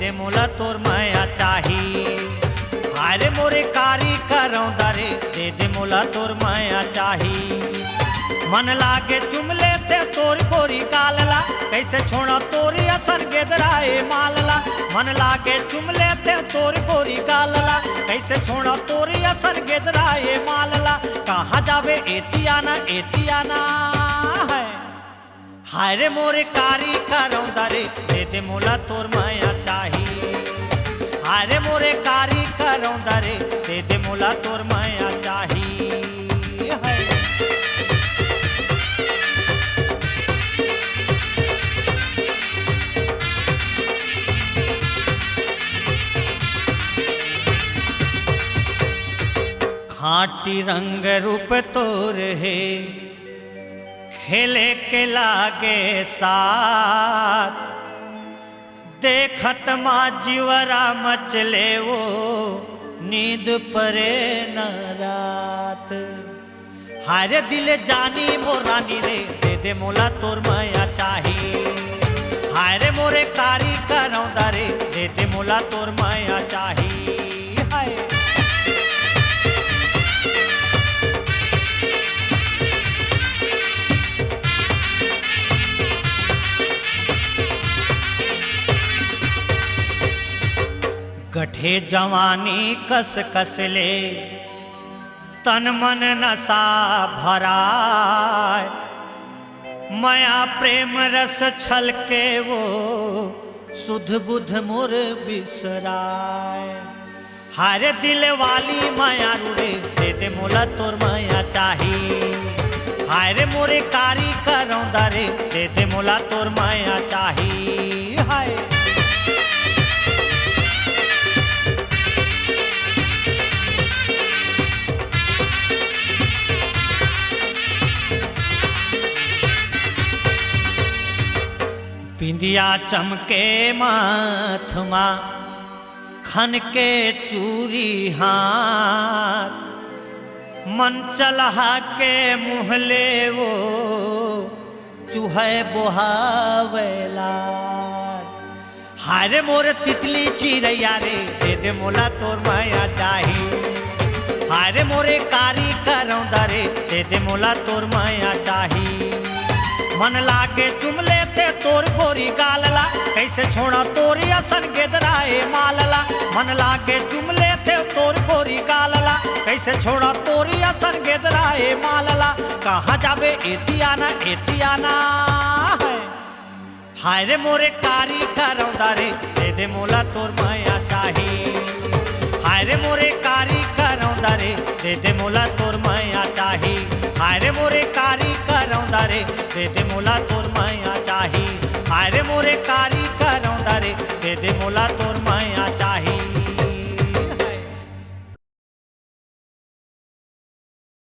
दे मोला तोर माया चाही। हारे मोरे कारी करौंदा रे दे मोला तोर माया चाही। मन लागे चुम लेते तोर गोरी कालला कैसे छोड़ा तोरी असर गेदराए मालला। मन लागे चुम लेते तोर गोरी कालला कैसे छोड़ा तोरी असर गेदराए मालला। कहाँ जावे एतियाना है। हाय रे मोरे कारी करौंदा रे दे मोला तोर माया चाही। हाय रे मोरे कारी करौंदा रे दे मोला तोर माया चाही। खाटी रंग रूप तोर है खेले के लागे साथ। देखत माँ जीवरा मचले वो नींद परे न रात। हारे दिल जानी मोरानी रे दे मोला तोर माया चाही। हारे मोरे कारी करौंदा रे दे मोला तोर माया चाही। हाय गठे जवानी कस कस ले तन मन नशा भराय। माया प्रेम रस छल के वो सुध बुध मोर बिसराय। हारे दिल वाली माया रे दे मोला तोर माया चाही। हारे मोरे कारी करौंदा रे दे मोला तोर माया चाही। हाय बिंदिया चमके माथमा खन के चूरी हाथ। मन चलहा के मुहले वो चूहे बोहावेला। हारे मोर तितली चिरैया रे दे मोला तोर माया चाही। हारे मोरे कारी करौंदा रे दे मोला तोर माया चाही। मन लागे चुम लेते तोर गोरी गालला कैसे छोड़ा तोरी असर गेदराए मालला। मन लागे चुम लेते तोर गोरी गालला कैसे छोड़ा तोरी असर गेदराए मालला। कहाँ जावे एतियाना है। हाय रे मोरे कारी करौंदा रे दे मोला तोर माया चाही। हाय रे मोरे कारी करौंदा रे दे मोला तोर माया चाही। हाय रे मोरे कारी करौंदा रे दे मोला तोर माया चाही। हाय रे मोरे कारी करौंदा रे दे मोला तोर माया